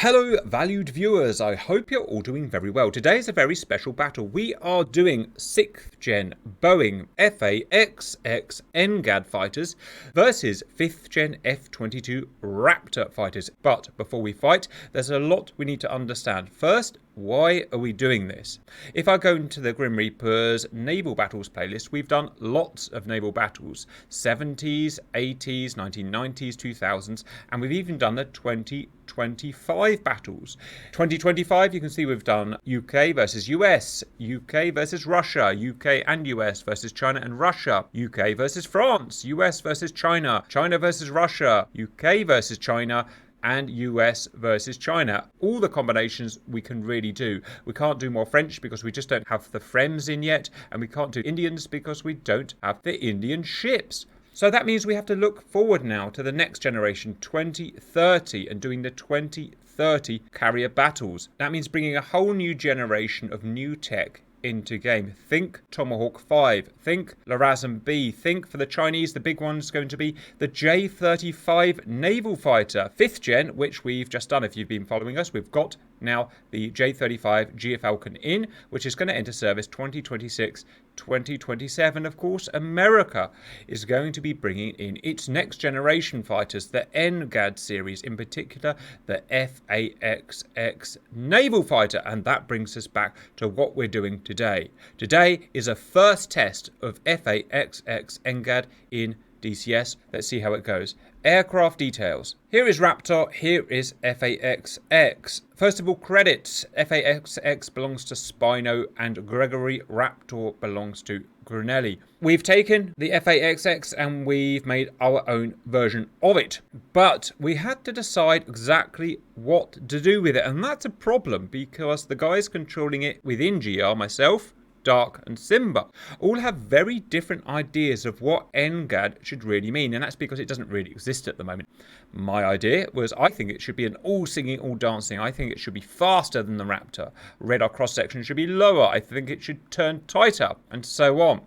Hello valued viewers, I hope you're all doing very well. Today is a very special battle. We are doing 6th gen Boeing F/A-XX NGAD fighters versus 5th gen F-22 Raptor fighters. But before we fight, there's a lot we need to understand. First, why are we doing this? If I go into the Grim Reaper's Naval Battles playlist, we've done lots of naval battles. 70s, 80s, 1990s, 2000s, and we've even done the 2025 battles. 2025, you can see we've done UK versus US, UK versus Russia, UK and US versus China and Russia, UK versus France, US versus China, China versus Russia, UK versus China, and US versus China. All the combinations we can really do. We can't do more French because we just don't have the Frems in yet, and we can't do Indians because we don't have the Indian ships. So that means we have to look forward now to the next generation, 2030, and doing the 2030 carrier battles. That means bringing a whole new generation of new tech into game. Think Tomahawk 5, think LRASM B, think for the Chinese, the big one's going to be the J-35 naval fighter, 5th gen, which we've just done. If you've been following us, we've got now the J-35 GF Falcon in, which is going to enter service 2026, 2027. Of course, America is going to be bringing in its next generation fighters, the NGAD series, in particular the F/A-XX naval fighter, and that brings us back to what we're doing today. Today is a first test of F/A-XX NGAD in DCS. Let's see how it goes. Aircraft details. Here is Raptor, here is F/A-XX. First of all, credits. F/A-XX belongs to Spino and Gregory. Raptor belongs to Grunelli. We've taken the F/A-XX and we've made our own version of it. But we had to decide exactly what to do with it. And that's a problem because the guys controlling it within GR, myself, Dark and Simba, all have very different ideas of what NGAD should really mean, and that's because it doesn't really exist at the moment. My idea was I think it should be an all singing, all dancing. I think it should be faster than the Raptor. Radar cross section should be lower. I think it should turn tighter, and so on.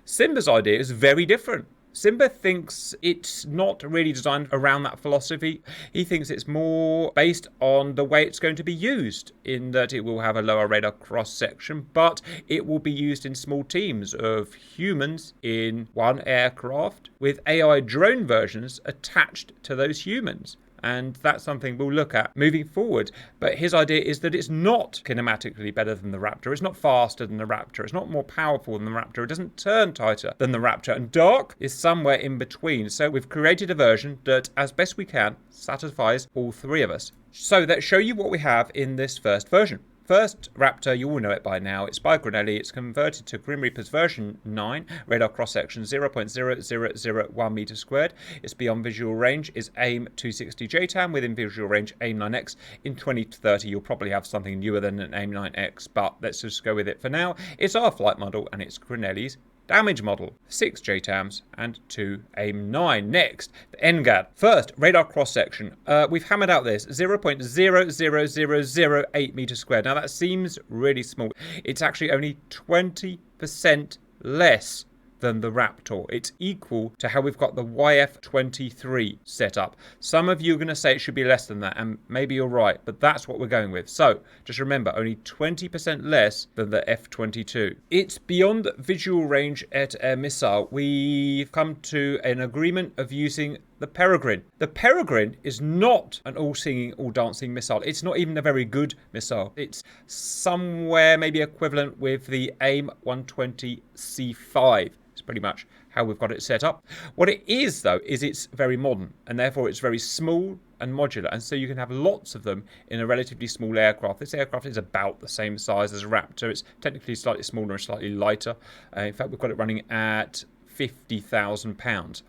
Simba's idea is very different. Simba thinks it's not really designed around that philosophy. He thinks it's more based on the way it's going to be used, in that it will have a lower radar cross section, but it will be used in small teams of humans in one aircraft with AI drone versions attached to those humans. And that's something we'll look at moving forward. But his idea is that it's not kinematically better than the Raptor. It's not faster than the Raptor. It's not more powerful than the Raptor. It doesn't turn tighter than the Raptor. And Dark is somewhere in between. So we've created a version that, as best we can, satisfies all three of us. So let's show you what we have in this first version. First Raptor, you all know it by now. It's by Grunelli. It's converted to Grim Reaper's version 9. Radar cross-section 0.0001 meters squared. Its beyond visual range is AIM-260 JATM. Within visual range, AIM-9X. In 2030, you'll probably have something newer than an AIM-9X, but let's just go with it for now. It's our flight model, and it's Grunelli's damage model. 6 JATMs and 2 AIM-9. Next, the NGAD. First, radar cross-section. We've hammered out this 0.00008 meters squared. Now that seems really small. It's actually only 20% less than the Raptor. It's equal to how we've got the YF-23 set up. Some of you are going to say it should be less than that, and maybe you're right, but that's what we're going with. So just remember, only 20% less than the F-22. It's beyond visual range air-to-air missile. We've come to an agreement of using the Peregrine. The Peregrine is not an all-singing, all-dancing missile. It's not even a very good missile. It's somewhere maybe equivalent with the AIM-120C5. It's pretty much how we've got it set up. What it is, though, is it's very modern, and therefore it's very small and modular, and so you can have lots of them in a relatively small aircraft. This aircraft is about the same size as a Raptor. It's technically slightly smaller and slightly lighter. In fact, we've got it running at £50,000.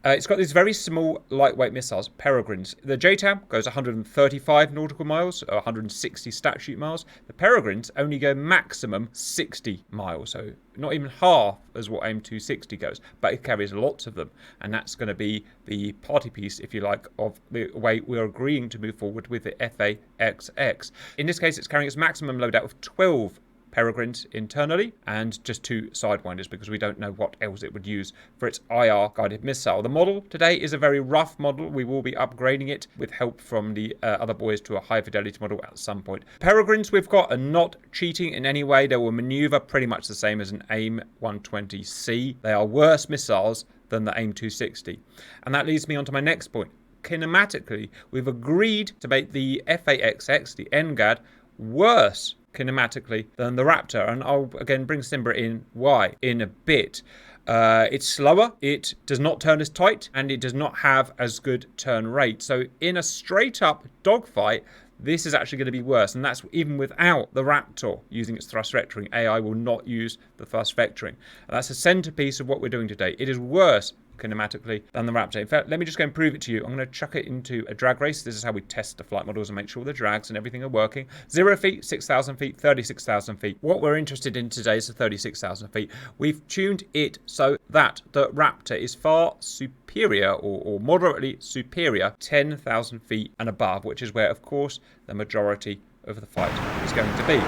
It's got these very small, lightweight missiles, Peregrines. The JATM goes 135 nautical miles, or 160 statute miles. The Peregrines only go maximum 60 miles, so not even half as what AIM-260 goes, but it carries lots of them. And that's going to be the party piece, if you like, of the way we're agreeing to move forward with the F/A-XX. In this case, it's carrying its maximum loadout of 12 Peregrines internally and just 2 Sidewinders because we don't know what else it would use for its IR guided missile. The model today is a very rough model. We will be upgrading it with help from the other boys to a high fidelity model at some point. Peregrines we've got are not cheating in any way. They will maneuver pretty much the same as an AIM-120C. They are worse missiles than the AIM-260. And that leads me on to my next point. Kinematically, we've agreed to make the FAXX, the NGAD, worse kinematically than the Raptor. And I'll again bring Simba in why in a bit. It's slower, it does not turn as tight, and it does not have as good turn rate. So in a straight up dogfight, this is actually going to be worse, and that's even without the Raptor using its thrust vectoring. AI will not use the thrust vectoring. And that's a centerpiece of what we're doing today. It is worse kinematically than the Raptor. In fact, let me just go and prove it to you. I'm going to chuck it into a drag race. This is how we test the flight models and make sure the drags and everything are working. 0 feet, 6,000 feet, 36,000 feet. What we're interested in today is the 36,000 feet. We've tuned it so that the Raptor is far superior or moderately superior 10,000 feet and above, which is where, of course, the majority of the fight is going to be.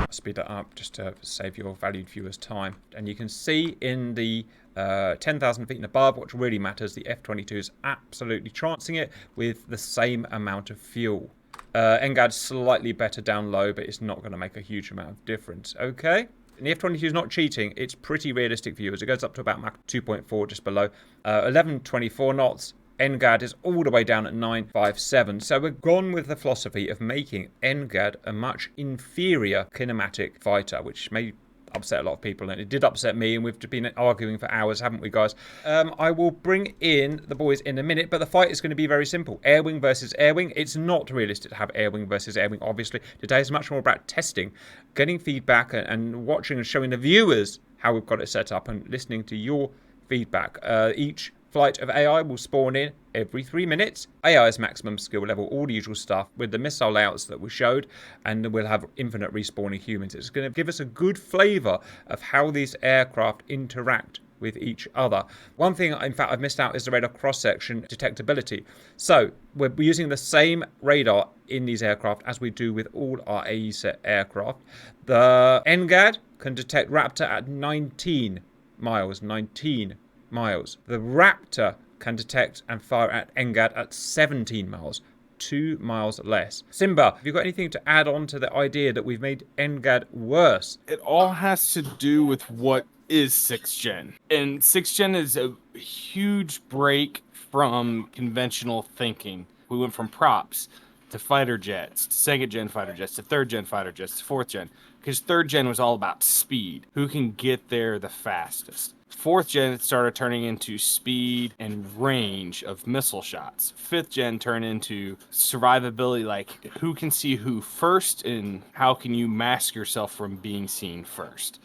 Speed that up just to save your valued viewers time, and you can see in the 10,000 feet and above what really matters. The F-22 is absolutely trancing it with the same amount of fuel. NGAD slightly better down low, but it's not going to make a huge amount of difference. Okay, and the F-22 is not cheating. It's pretty realistic, viewers. It goes up to about Mach 2.4, just below 1124 knots. NGAD is all the way down at 957. So we're gone with the philosophy of making NGAD a much inferior kinematic fighter, which may upset a lot of people, and it did upset me, and we've been arguing for hours, haven't we, guys? I will bring in the boys in a minute, but the fight is going to be very simple. Air wing versus air wing. It's not realistic to have air wing versus air wing, obviously. Today is much more about testing, getting feedback, and watching and showing the viewers how we've got it set up and listening to your feedback. Each flight of AI will spawn in every 3 minutes. AI's maximum skill level, all the usual stuff with the missile layouts that we showed, and we'll have infinite respawning humans. It's going to give us a good flavour of how these aircraft interact with each other. One thing, in fact, I've missed out is the radar cross-section detectability. So we're using the same radar in these aircraft as we do with all our AESA aircraft. The NGAD can detect Raptor at 19 miles. 19 miles. The Raptor can detect and fire at NGAD at 17 miles. 2 miles less. Simba, have you got anything to add on to the idea that we've made NGAD worse? It all has to do with what is 6th gen. And 6th gen is a huge break from conventional thinking. We went from props to fighter jets, to 2nd gen fighter jets, to 3rd gen fighter jets, to 4th gen. Because 3rd gen was all about speed. Who can get there the fastest? 4th gen started turning into speed and range of missile shots. 5th gen turned into survivability, like who can see who first and how can you mask yourself from being seen first.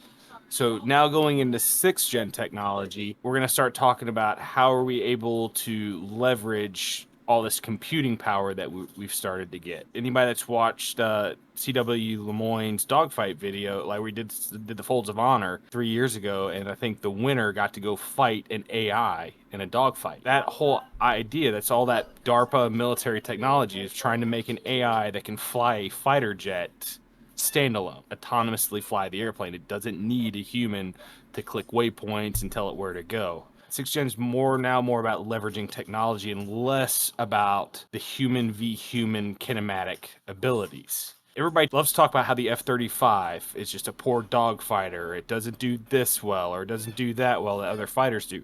So now going into 6th gen technology, we're going to start talking about how are we able to leverage all this computing power that we've started to get. Anybody that's watched CW Lemoyne's Dogfight video, like we did the Folds of Honor 3 years ago, and I think the winner got to go fight an AI in a dogfight. That whole idea, that's all that DARPA military technology is trying to make an AI that can fly a fighter jet standalone, autonomously fly the airplane. It doesn't need a human to click waypoints and tell it where to go. 6th gen is more about leveraging technology and less about the human v human kinematic abilities. Everybody loves to talk about how the F-35 is just a poor dogfighter. It doesn't do this well or it doesn't do that well that other fighters do.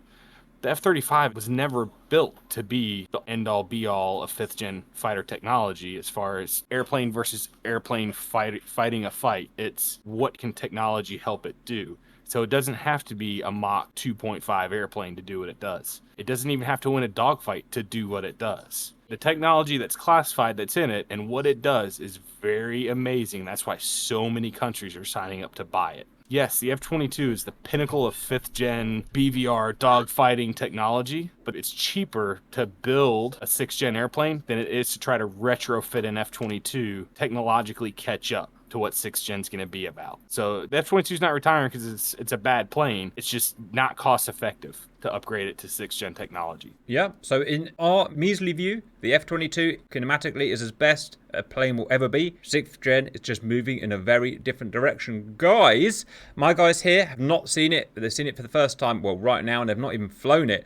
The F-35 was never built to be the end-all be-all of 5th gen fighter technology as far as airplane versus airplane fighting a fight. It's what can technology help it do. So it doesn't have to be a Mach 2.5 airplane to do what it does. It doesn't even have to win a dogfight to do what it does. The technology that's classified that's in it and what it does is very amazing. That's why so many countries are signing up to buy it. Yes, the F-22 is the pinnacle of 5th gen BVR dogfighting technology, but it's cheaper to build a 6th gen airplane than it is to try to retrofit an F-22, technologically catch up to what 6th Gen's going to be about. So the F-22 is not retiring because it's a bad plane. It's just not cost effective to upgrade it to 6th Gen technology. Yeah, so in our measly view, the F-22 kinematically is as best a plane will ever be. 6th Gen is just moving in a very different direction. Guys, my guys here have not seen it, but they've seen it for the first time, well, right now, and they've not even flown it.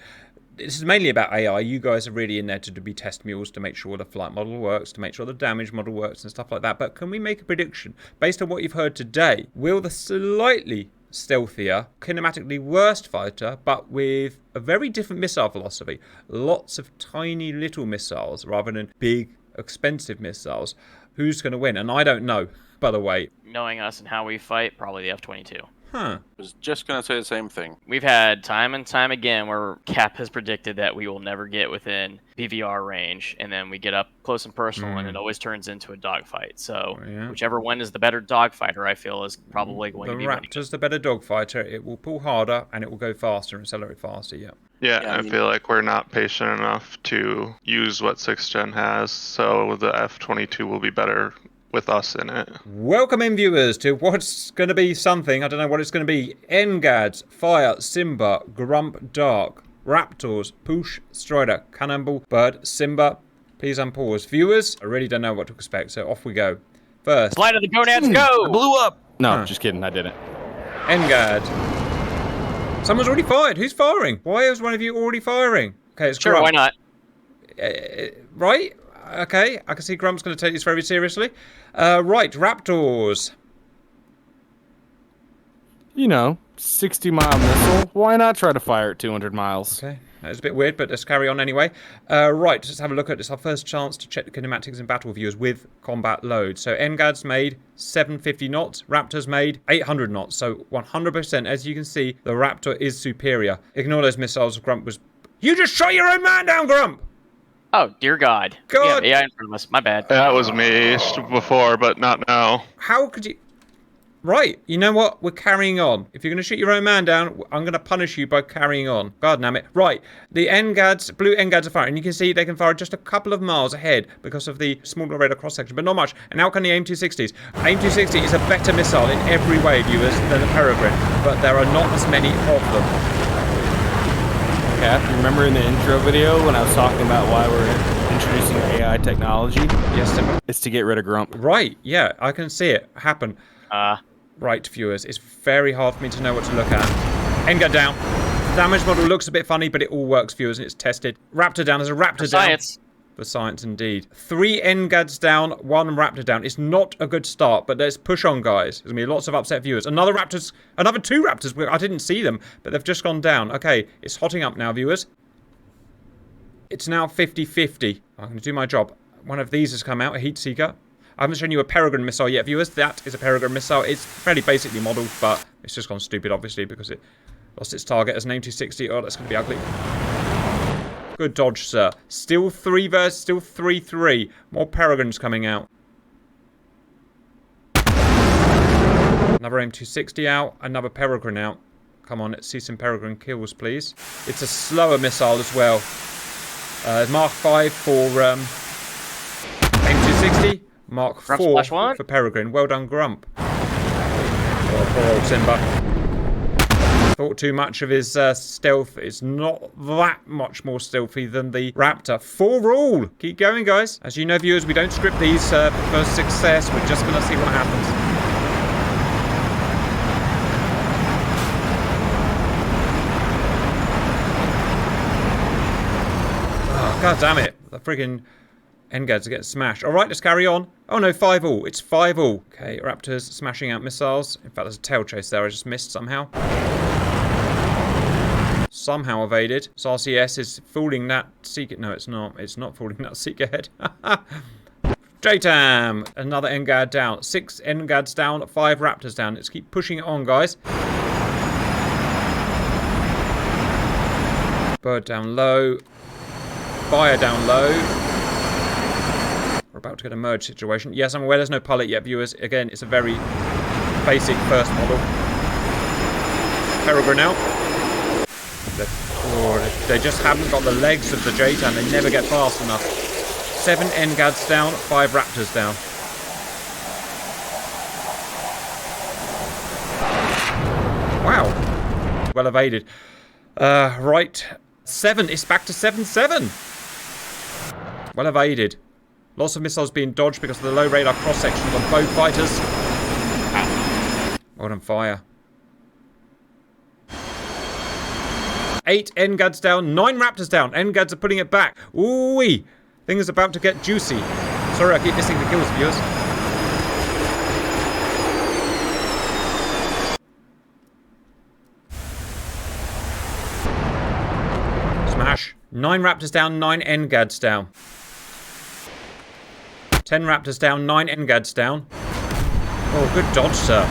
This is mainly about AI. You guys are really in there to be test mules to make sure the flight model works, to make sure the damage model works and stuff like that. But can we make a prediction based on what you've heard today? Will the slightly stealthier, kinematically worst fighter, but with a very different missile philosophy, lots of tiny little missiles rather than big, expensive missiles, who's going to win? And I don't know, by the way. Knowing us and how we fight, probably the F-22. Huh. I was just going to say the same thing. We've had time and time again where Cap has predicted that we will never get within PVR range, and then we get up close and personal, and it always turns into a dogfight. So whichever one is the better dogfighter, I feel, is probably going to be winning. The Raptor's the better dogfighter. It will pull harder, and it will go faster and accelerate faster, Yeah, I feel like we're not patient enough to use what 6th Gen has, so the F-22 will be better with us in it. Welcome in, viewers, to what's going to be something. I don't know what it's going to be. NGAD, Fire, Simba, Grump, Dark, Raptors, Push, Strider, Cannonball, Bird, Simba. Please unpause. Viewers, I really don't know what to expect, so off we go. First. Fly to the gonads, go! I blew up! No, just kidding. I didn't. NGAD. Someone's already fired. Who's firing? Why is one of you already firing? Okay, it's Sure, Grump. why not? Right? Okay, I can see Grump's going to take this very seriously. Right, Raptors. 60-mile missile. Why not try to fire at 200 miles? Okay, that's a bit weird, but let's carry on anyway. Right, let's have a look at this. Our first chance to check the kinematics in battle, viewers, with combat load. So NGAD's made 750 knots, Raptor's made 800 knots. So 100%, as you can see, the Raptor is superior. Ignore those missiles. Grump was... You just shot your own man down, Grump! Oh, dear God. God. Yeah, in front of us. My bad. That was me before, but not now. How could you... Right, you know what? We're carrying on. If you're going to shoot your own man down, I'm going to punish you by carrying on. God damn it. Right, the NGADs, blue NGADs are firing. And you can see they can fire just a couple of miles ahead because of the smaller radar cross-section, but not much. And now can the AIM-260s. AIM-260 is a better missile in every way, viewers, than the Peregrine, but there are not as many of them. Cap, you remember in the intro video when I was talking about why we're introducing AI technology? Yes, Simba. It's to get rid of Grump. Right, yeah, I can see it happen. Right, viewers, it's very hard for me to know what to look at. NGAD down. Damage model looks a bit funny, but it all works, viewers, and it's tested. Raptor down. There's a Raptor down. Science. For science, indeed. 3 NGADs down, 1 Raptor down. It's not a good start, but let's push on, guys. There's going to be lots of upset viewers. Another 2 Raptors. I didn't see them, but they've just gone down. Okay, it's hotting up now, viewers. It's now 50-50. I'm going to do my job. One of these has come out, a heat seeker. I haven't shown you a Peregrine missile yet, viewers. That is a Peregrine missile. It's fairly basically modelled, but it's just gone stupid, obviously, because it lost its target as an AIM-260. Oh, that's going to be ugly. Good dodge, sir. Still 3-3. More Peregrines coming out. Another AIM-260 out. Another Peregrine out. Come on, let's see some Peregrine kills, please. It's a slower missile as well. Mark 5 for AIM-260. Mark 4 for Peregrine. Well done, Grump. Oh, poor old Simba. Thought too much of his stealth. It's not that much more stealthy than the Raptor. 4 all. Keep going, guys. As you know, viewers, we don't script these for success. We're just going to see what happens. Oh, God damn it. The friggin' NGADs are getting smashed. All right, let's carry on. Oh, no, 5 all. It's 5 all. Okay, Raptors smashing out missiles. In fact, there's a tail chase there. I just missed somehow. Somehow evaded. So RCS is fooling that seeker. No, it's not. It's not fooling that seeker head. JATM. Another NGAD down. 6 NGADs down. 5 Raptors down. Let's keep pushing it on, guys. Bird down low. Fire down low. We're about to get a merge situation. Yes, I'm aware there's no pilot yet, viewers. Again, it's a very basic first model. Peregrine out. They just haven't got the legs of the JATM. They never get fast enough. 7 NGADs down, 5 Raptors down. well evaded. Right. 7. It's back to 7-7. Well evaded. Lots of missiles being dodged because of the low radar cross sections on both fighters. Well done, fire. 8 NGADs down, 9 Raptors down. NGADs are putting it back. Ooh-wee. Things about to get juicy. Sorry, I keep missing the kills, viewers. Smash. 9 Raptors down, 9 NGADs down. 10 Raptors down, 9 NGADs down. Oh, good dodge, sir.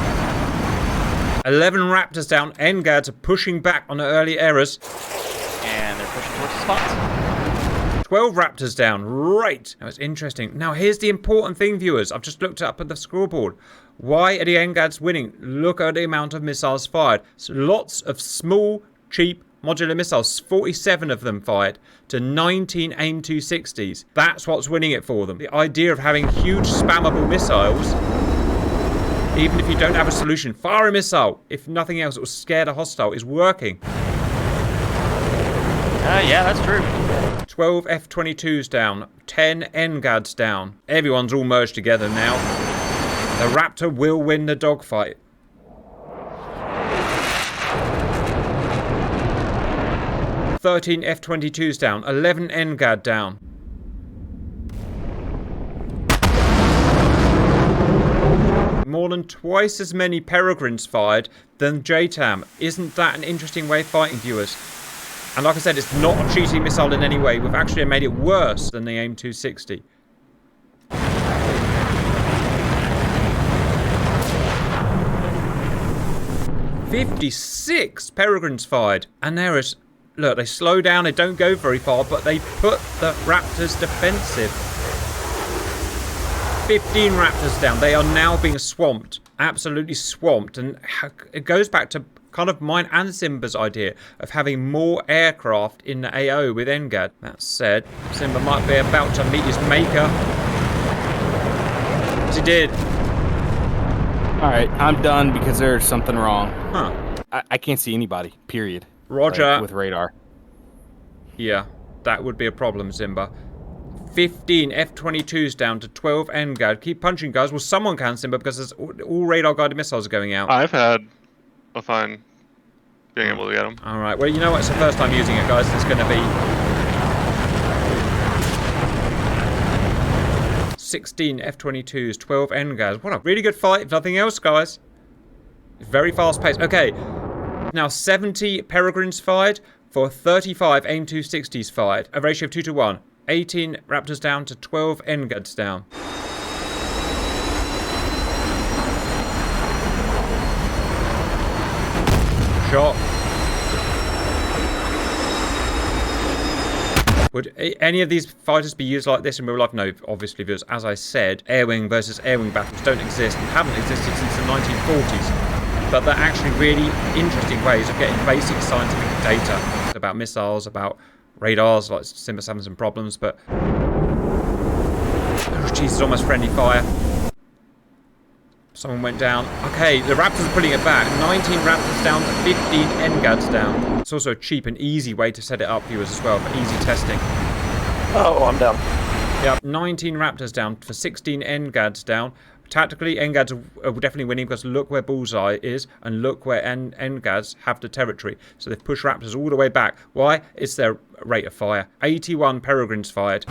11 Raptors down, NGADs are pushing back on the early errors. And they're pushing towards the spots. 12 Raptors down, right. Now it's interesting. Now here's the important thing, viewers. I've just looked up at the scoreboard. Why are the NGADs winning? Look at the amount of missiles fired. So lots of small, cheap, modular missiles, 47 of them fired to 19 AIM-260s. That's what's winning it for them. The idea of having huge spammable missiles, even if you don't have a solution, fire a missile. If nothing else, it will scare the hostile, is working. Yeah, that's true. 12 F-22s down, 10 NGADs down. Everyone's all merged together now. The Raptor will win the dogfight. "13 F-22s down, 11 NGAD down. More than twice as many Peregrines fired than JATM. Isn't that an interesting way of fighting, viewers? And like I said, it's not a cheating missile in any way. We've actually made it worse than the AIM-260. "56 Peregrines fired. And there is... Look, they slow down, they don't go very far, but they put the Raptors defensive. 15 Raptors down. They are now being swamped. Absolutely swamped. And it goes back to kind of mine and Simba's idea of having more aircraft in the AO with NGAD. That said, Simba might be about to meet his maker. Yes, he did. Alright, I'm done because there's something wrong. Huh. I can't see anybody, period. Roger. Like, with radar. Yeah, that would be a problem, Simba. 15 F-22s down to 12 NGAD. Keep punching, guys. Well, someone can, Simba, because there's all radar-guided missiles are going out. I've had a fine being able to get them. All right. Well, you know what? It's the first time using it, guys. There's going to be 16 F-22s, 12 NGADs. What a really good fight, if nothing else, guys. Very fast-paced. Okay. Now, 70 Peregrines fired for 35 AIM-260s fired. A ratio of 2 to 1. 18 Raptors down to 12 NGADs down. Shot. Would any of these fighters be used like this in real life? No, obviously, because as I said, air-wing versus air-wing battles don't exist and haven't existed since the 1940s. But they're actually really interesting ways of getting basic scientific data about missiles, about radars, like Simba's having some problems, but... Oh, Jesus, almost friendly fire. Someone went down. Okay, the Raptors are putting it back. 19 Raptors down to 15 NGADs down. It's also a cheap and easy way to set it up, viewers, as well, for easy testing. Oh, I'm down. Yep, 19 Raptors down for 16 NGADs down. Tactically, NGADs are definitely winning because look where Bullseye is and look where NGADs have the territory. So they've pushed Raptors all the way back. Why? It's their rate of fire. 81 Peregrines fired.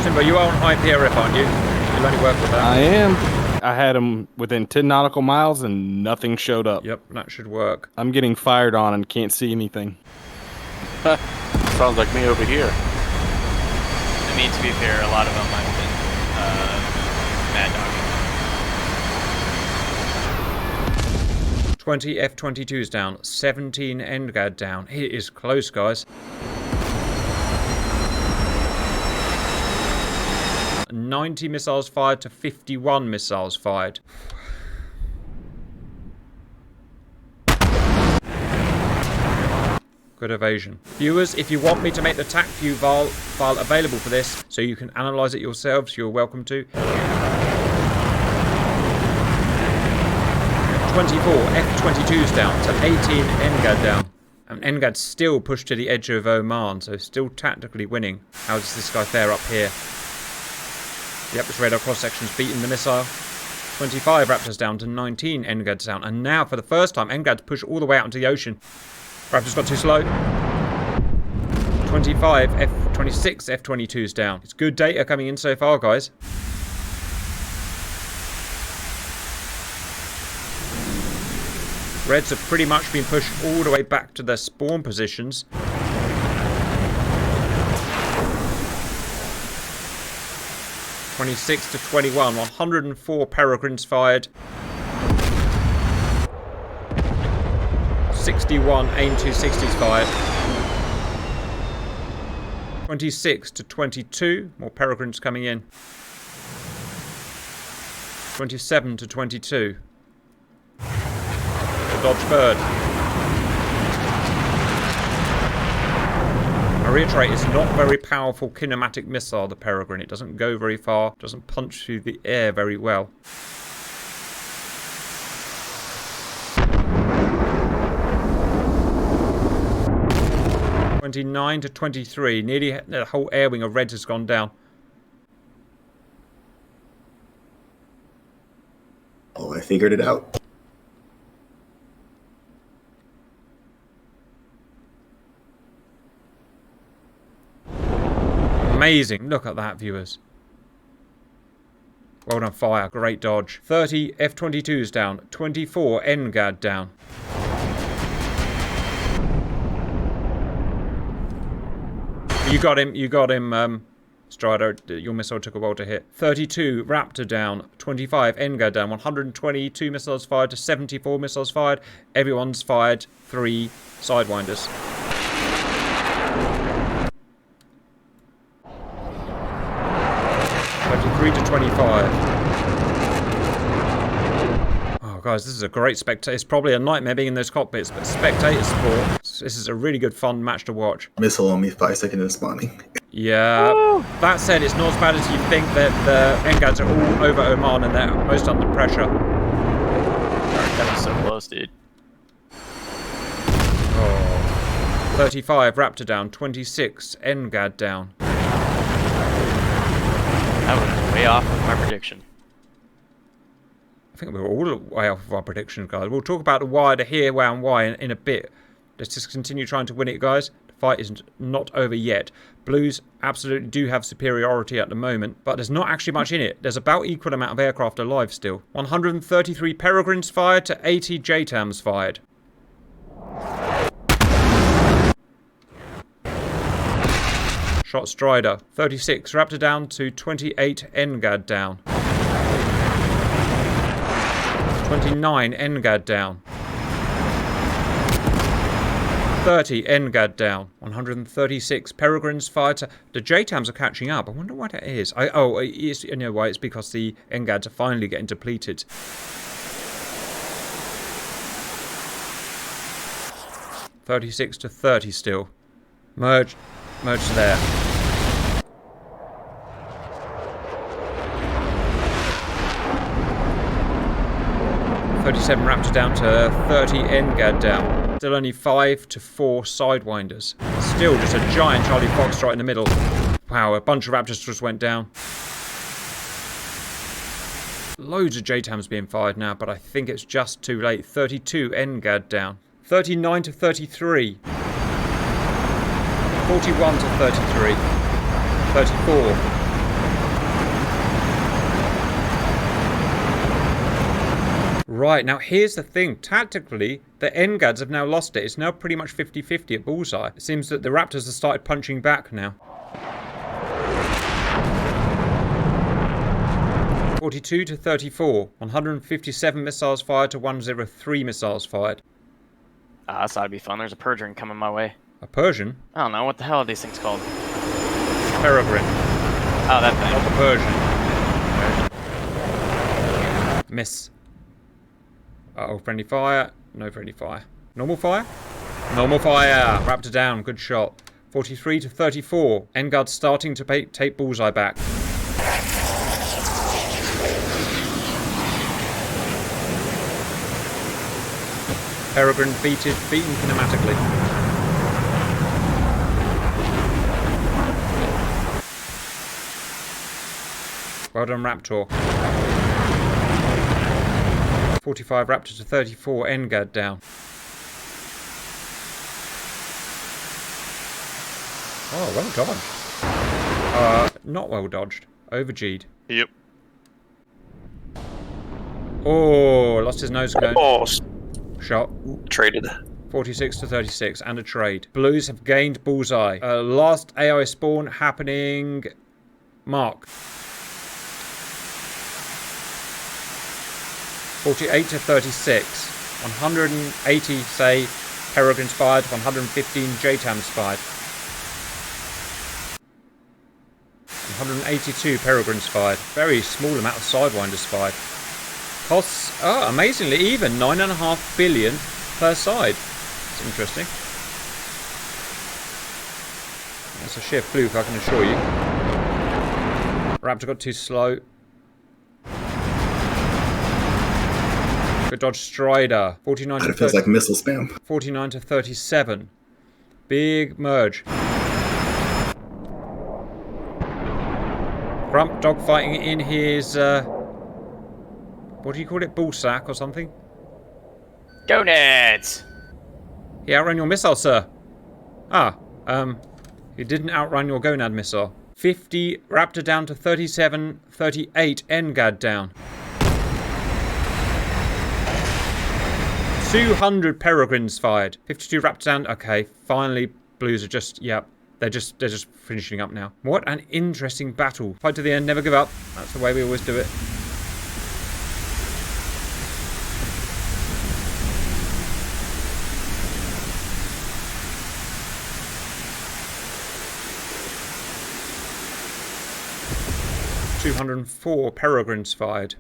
Simba, you are on high PRF, aren't you? You'll only work with that. I am. I had them within 10 nautical miles and nothing showed up. Yep, that should work. I'm getting fired on and can't see anything. Sounds like me over here. I mean, to be fair, a lot of them I've been mad dogging. 20 F-22s down, 17 NGAD down. It is close, guys. 90 missiles fired to 51 missiles fired. Good evasion. Viewers, if you want me to make the TACView file available for this, so you can analyze it yourselves, you're welcome to. 24 F-22s down to 18 NGAD down. And NGAD's still pushed to the edge of Oman, so still tactically winning. How does this guy fare up here? Yep, its radar cross-section's beaten the missile. 25 Raptors down to 19 NGAD's down. And now, for the first time, NGAD's pushed all the way out into the ocean. Raptors got too slow. 25 F-26 F-22's down. It's good data coming in so far, guys. Reds have pretty much been pushed all the way back to their spawn positions. (26 to 21). 104 Peregrines fired. 61 AIM-260s fired. 26 to 22. More Peregrines coming in. 27 to 22. Dodge bird. I reiterate, it's not a very powerful kinematic missile, the Peregrine. It doesn't go very far, doesn't punch through the air very well. (29 to 23). Nearly the whole air wing of Reds has gone down. Oh, I figured it out. Amazing. Look at that, viewers. Well done, fire. Great dodge. 30 F-22s down. 24 NGAD down. You got him, Strider. Your missile took a while to hit. 32 Raptor down. 25 NGAD down. 122 missiles fired to 74 missiles fired. Everyone's fired 3 Sidewinders. 33 to 25. Oh, guys, this is a great spectator. It's probably a nightmare being in those cockpits, but spectator sport. This is a really good, fun match to watch. Missile on me 5 seconds in spawning. Yeah. Woo! That said, it's not as bad as you think. That the NGADs are all over Oman and they're most under pressure. That was so close, dude. Oh. 35 Raptor down. 26 NGAD down. That was way off of my prediction. I think we were all way off of our prediction, guys. We'll talk about the why, the here, where, and why in a bit. Let's just continue trying to win it, guys. The fight isn't not over yet. Blues absolutely do have superiority at the moment, but there's not actually much in it. There's about equal amount of aircraft alive still. 133 Peregrines fired to 80 JATMs fired. Shot Strider. 36 Raptor down to 28 NGAD down. 29 NGAD down. 30 NGAD down. 136 Peregrines fired to... The JATMs are catching up. I wonder what it is. You know why? It's because the NGADs are finally getting depleted. 36 to 30 still. Merge there. 37 Raptor down to 30 NGAD down. Still only 5 to 4 Sidewinders. Still just a giant Charlie Foxtrot in the middle. Wow, a bunch of Raptors just went down. Loads of JATMs being fired now, but I think it's just too late. 32 NGAD down. 39 to 33. 41 to 33. 34. Right, now here's the thing. Tactically, the NGADs have now lost it. It's now pretty much 50-50 at bullseye. It seems that the Raptors have started punching back now. 42 to 34. 157 missiles fired to 103 missiles fired. That's ought to be fun. There's a Peregrine coming my way. A Persian? I don't know. What the hell are these things called? Peregrine. Oh, that thing. Not the Persian. Miss. Uh-oh, friendly fire. No friendly fire. Normal fire? Normal fire. Raptor down. Good shot. 43 to 34. NGAD starting to take bullseye back. Peregrine beaten kinematically. Well done, Raptor. 45 Raptor to 34 NGAD down. Oh, well dodged. Not well dodged. Over G'd. Yep. Oh, lost his nose cone. Oh, Shot. traded. 46 to 36 and a trade. Blues have gained bullseye. Last AI spawn happening. Mark. 48 to 36. 180 say Peregrine spied. 115 JATM spied. 182 Peregrine spied. Very small amount of Sidewinder spied. Costs, amazingly even, 9.5 billion per side. That's interesting. That's a sheer fluke, I can assure you. Raptor got too slow. Good dodge, Strider. 49 to 30. It feels like missile spam. 49 to 37. Big merge. Grump dogfighting in his, what do you call it? Ball sack or something? Gonads! He outrun your missile, sir. He didn't outrun your Gonad missile. 50 Raptor down to 37, 38 NGAD down. 200 Peregrines fired. 52 Raptor down. Okay, finally, Blues are just, yeah, they're just finishing up now. What an interesting battle. Fight to the end, never give up. That's the way we always do it. .204 Peregrines fired.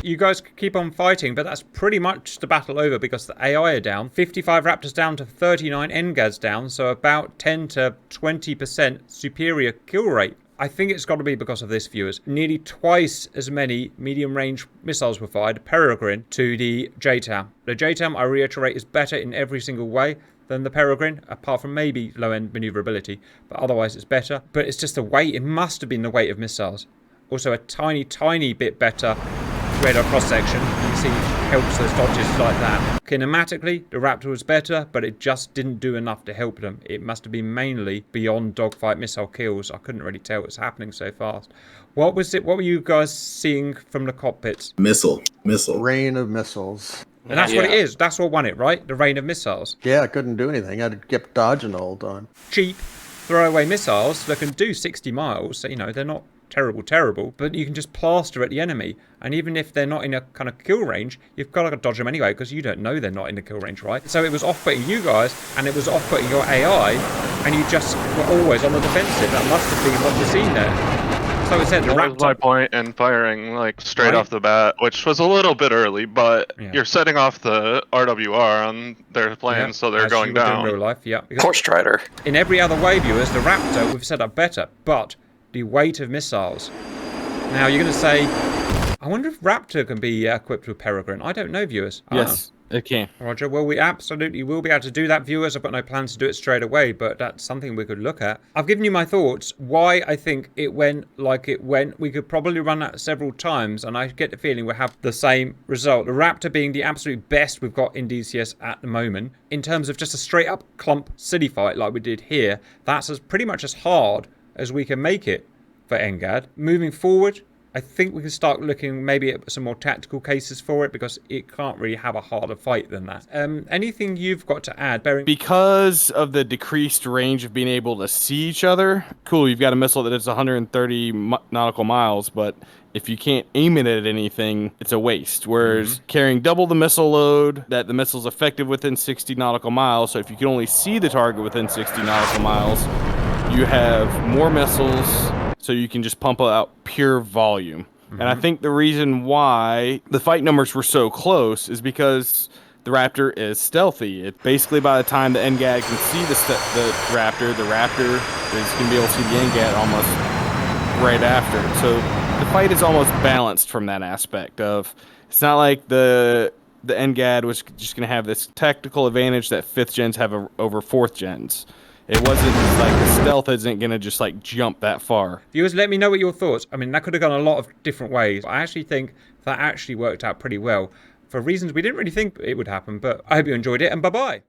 You guys keep on fighting, but that's pretty much the battle over because the AI are down. 55 Raptors down to 39 NGADs down, so about 10 to 20% superior kill rate. I think it's got to be because of this, viewers. Nearly twice as many medium-range missiles were fired, Peregrine, to the JATM. The JATM, I reiterate, is better in every single way than the Peregrine, apart from maybe low-end maneuverability, but otherwise it's better. But it's just the weight. It must have been the weight of missiles. Also a tiny, tiny bit better radar cross-section. You see, helps those dodges like that. Kinematically, the Raptor was better, but it just didn't do enough to help them. It must have been mainly beyond dogfight missile kills. I couldn't really tell what's happening so fast. What was it? What were you guys seeing from the cockpits? Missile. Rain of missiles. And that's what it is. That's what won it, right? The rain of missiles. Yeah, I couldn't do anything. I had to keep dodging the whole time. Cheap throwaway missiles that can do 60 miles. So, you know, they're not terrible, but you can just plaster at the enemy. And even if they're not in a kind of kill range, you've got to dodge them anyway because you don't know they're not in the kill range, right? So it was off-putting you guys, and it was off-putting your AI, and you just were always on the defensive. That must have been what was seen there. So it said the That was my point in firing like straight off the bat, which was a little bit early, but you're setting off the RWR on their planes, so they're going down. In real life, yeah. Poor Strider. In every other way, viewers, the Raptor we've set up better, but the weight of missiles. Now you're going to say, I wonder if Raptor can be equipped with Peregrine. I don't know, viewers. Yes, it can. Roger. Well, we absolutely will be able to do that, viewers. I've got no plans to do it straight away, but that's something we could look at. I've given you my thoughts, why I think it went like it went. We could probably run that several times, and I get the feeling we'll have the same result. The Raptor being the absolute best we've got in DCS at the moment. In terms of just a straight-up clump city fight like we did here, that's pretty much as hard as we can make it for NGAD. Moving forward, I think we can start looking maybe at some more tactical cases for it because it can't really have a harder fight than that. Anything you've got to add, Barry? Because of the decreased range of being able to see each other, cool, you've got a missile that is 130 nautical miles, but if you can't aim it at anything, it's a waste. Whereas carrying double the missile load, that the missile's effective within 60 nautical miles, so if you can only see the target within 60 nautical miles, you have more missiles, so you can just pump out pure volume. And I think the reason why the fight numbers were so close is because the Raptor is stealthy. It basically, by the time the NGAD can see the Raptor is going to be able to see the NGAD almost right after. So the fight is almost balanced from that aspect of, it's not like the NGAD was just going to have this tactical advantage that 5th gens have over 4th gens. It wasn't like the stealth isn't going to just like jump that far. Viewers, let me know what your thoughts. I mean, that could have gone a lot of different ways. I actually think that actually worked out pretty well for reasons we didn't really think it would happen, but I hope you enjoyed it, and bye-bye.